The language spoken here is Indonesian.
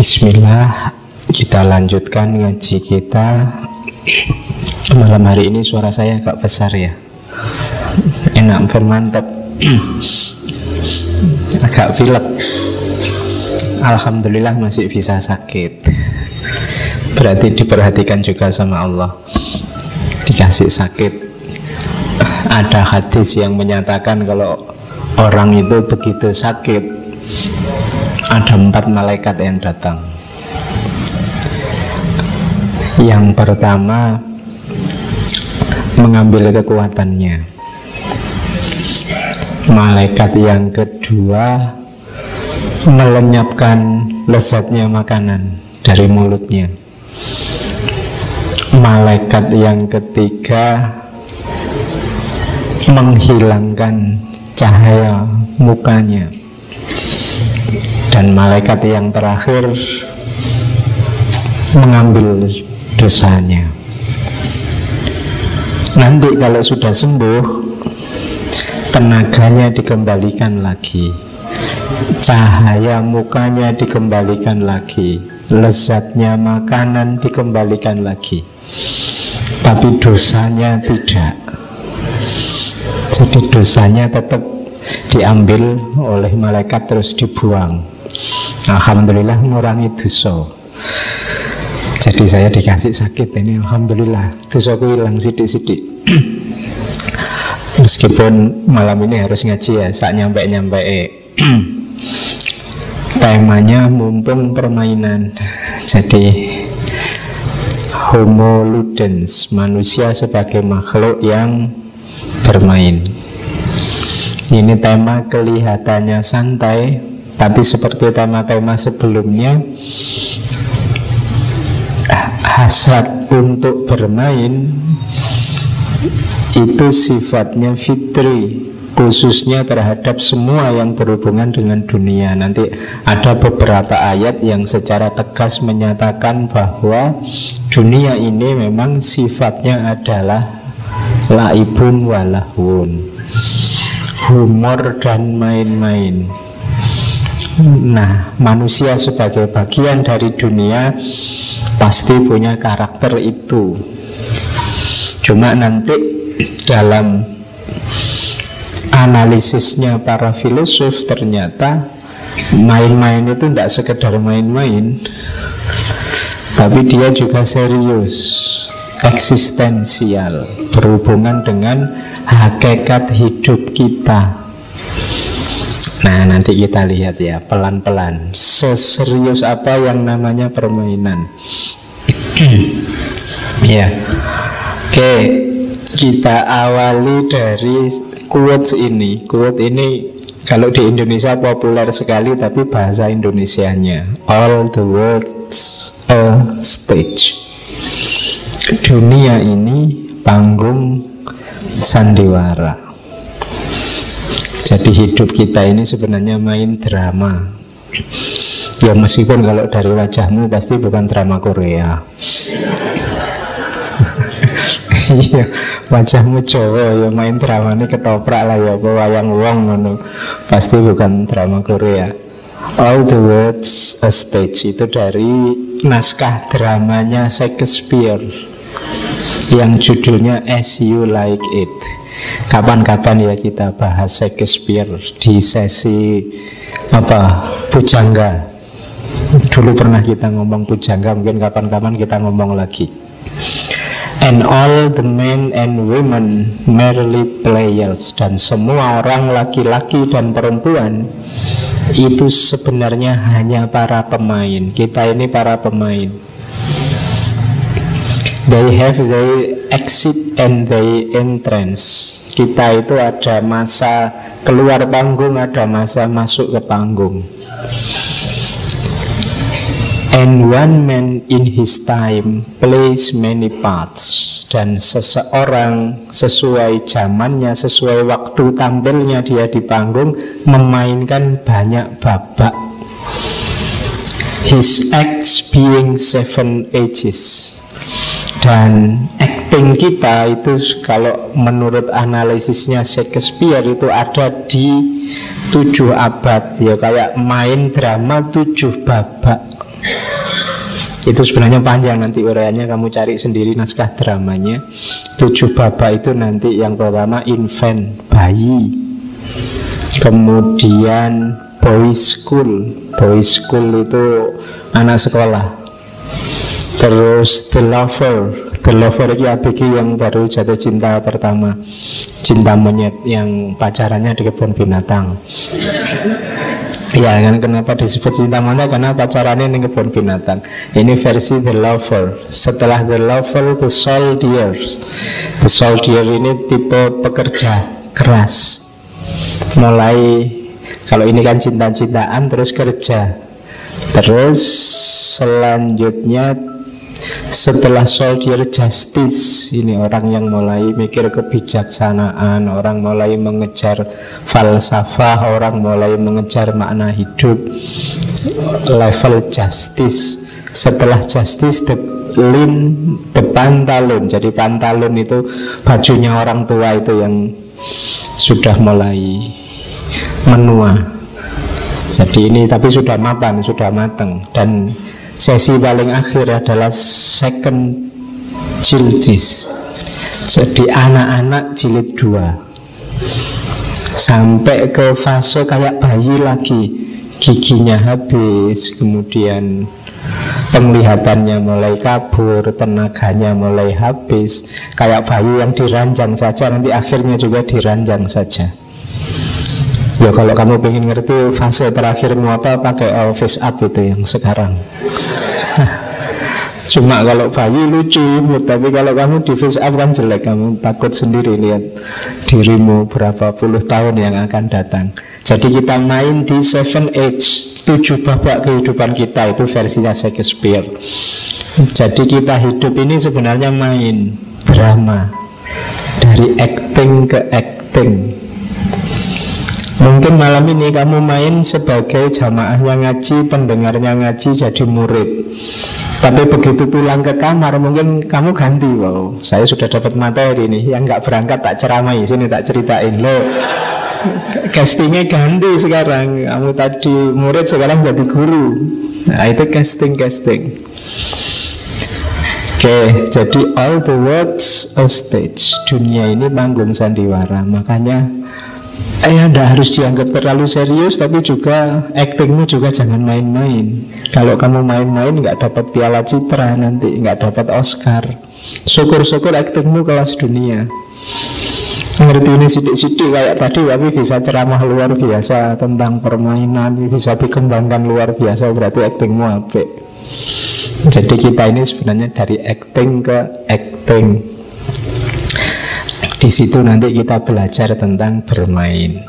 Bismillah, kita lanjutkan ngaji kita. Malam hari ini suara saya agak besar ya. Enak, mantap. Agak pilek. Alhamdulillah masih bisa sakit. Berarti diperhatikan juga sama Allah. Dikasih sakit. Ada hadis yang menyatakan kalau orang itu begitu sakit, ada 4 malaikat yang datang. Yang pertama mengambil kekuatannya. Malaikat yang kedua melenyapkan lezatnya makanan dari mulutnya. Malaikat yang ketiga menghilangkan cahaya mukanya. Dan malaikat yang terakhir mengambil dosanya. Nanti kalau sudah sembuh, tenaganya dikembalikan lagi, cahaya mukanya dikembalikan lagi, lezatnya makanan dikembalikan lagi, tapi dosanya tidak. Jadi dosanya tetap diambil oleh malaikat terus dibuang. Alhamdulillah mengurangi dosa. Jadi saya dikasih sakit ini, alhamdulillah dosaku hilang sidik-sidik. Meskipun malam ini harus ngaji ya, saat nyampe temanya mumpung permainan. Jadi Homo ludens, manusia sebagai makhluk yang bermain. Ini tema kelihatannya santai, tapi seperti tema-tema sebelumnya, hasrat untuk bermain itu sifatnya fitri, khususnya terhadap semua yang berhubungan dengan dunia. Nanti ada beberapa ayat yang secara tegas menyatakan bahwa dunia ini memang sifatnya adalah laibun walahun, humor dan main-main. Nah, manusia sebagai bagian dari dunia pasti punya karakter itu. Cuma nanti dalam analisisnya para filosof ternyata main-main itu tidak sekedar main-main, tapi dia juga serius, eksistensial, berhubungan dengan hakikat hidup kita. Nah, nanti kita lihat ya pelan-pelan seserius apa yang namanya permainan. Ya, oke, kita awali dari quotes ini. Quote ini kalau di Indonesia populer sekali, tapi bahasa Indonesianya all the world's a stage. Dunia ini panggung sandiwara. Jadi hidup kita ini sebenarnya main drama. Ya meskipun kalau dari wajahmu pasti bukan drama Korea. Iya, wajahmu Jawa ya main drama ini ketoprak lah ya, wayang wong ngono. Pasti bukan drama Korea. All the world's a stage itu dari naskah dramanya Shakespeare yang judulnya As You Like It. Kapan-kapan ya kita bahas Shakespeare di sesi pujangga. Dulu pernah kita ngomong pujangga, mungkin kapan-kapan kita ngomong lagi. And all the men and women merely players, dan semua orang laki-laki dan perempuan itu sebenarnya hanya para pemain. Kita ini para pemain. They have their exit and their entrance. Kita itu ada masa keluar panggung, ada masa masuk ke panggung. And one man in his time plays many parts. Dan seseorang sesuai zamannya, sesuai waktu tampilnya dia di panggung, memainkan banyak babak. His acts being 7 ages. Dan acting kita itu kalau menurut analisisnya Shakespeare itu ada di 7 abad. Ya kayak main drama 7 babak. Itu sebenarnya panjang, nanti uraiannya kamu cari sendiri naskah dramanya. 7 babak itu nanti yang pertama infant, bayi. Kemudian boys school. Boys school itu anak sekolah. Terus the lover. The lover itu ABG yang baru jatuh cinta pertama, cinta monyet yang pacarannya di kebun binatang. Ya kan, kenapa disebut cinta monyet? Karena pacarannya di kebun binatang. Ini versi the lover. Setelah the lover, the soldier. The soldier ini tipe pekerja keras. Mulai, kalau ini kan cinta-cintaan terus kerja. Terus selanjutnya setelah soldier justice, ini orang yang mulai mikir kebijaksanaan, orang mulai mengejar falsafah, orang mulai mengejar makna hidup. Level justice. Setelah justice, the pantalon. Jadi pantalon itu bajunya orang tua itu yang sudah mulai menua. Jadi ini tapi sudah mapan, sudah matang. Dan sesi paling akhir adalah second jildis. Jadi anak-anak jilid 2 sampai ke fase kayak bayi lagi. Giginya habis, kemudian penglihatannya mulai kabur, tenaganya mulai habis. Kayak bayi yang diranjang saja, nanti akhirnya juga diranjang saja. Ya kalau kamu pengen ngerti fase terakhirmu apa, pakai face up itu yang sekarang. Cuma kalau bayi lucu, tapi kalau kamu di face up kan jelek. Kamu takut sendiri lihat dirimu berapa puluh tahun yang akan datang. Jadi kita main di 7 age, 7 babak kehidupan kita. Itu versinya Shakespeare. Jadi kita hidup ini sebenarnya main drama, dari acting ke acting. Mungkin malam ini kamu main sebagai jamaahnya ngaji, pendengarnya ngaji, jadi murid. Tapi begitu pulang ke kamar, mungkin kamu ganti. Wow, saya sudah dapat materi nih. Yang nggak berangkat tak ceramai, sini tak ceritain. Loh, castingnya ganti sekarang. Kamu tadi murid, sekarang jadi guru. Nah, itu casting. Oke, jadi all the world's a stage. Dunia ini panggung sandiwara. Makanya Anda harus dianggap terlalu serius, tapi juga aktingmu juga jangan main-main. Kalau kamu main-main nggak dapat piala citra nanti, nggak dapat Oscar. Syukur-syukur aktingmu kelas dunia. Ngerti ini sidik-sidik kayak tadi, tapi bisa ceramah luar biasa tentang permainan, bisa dikembangkan luar biasa, berarti aktingmu apik. Jadi kita ini sebenarnya dari acting ke acting. Di situ nanti kita belajar tentang bermain.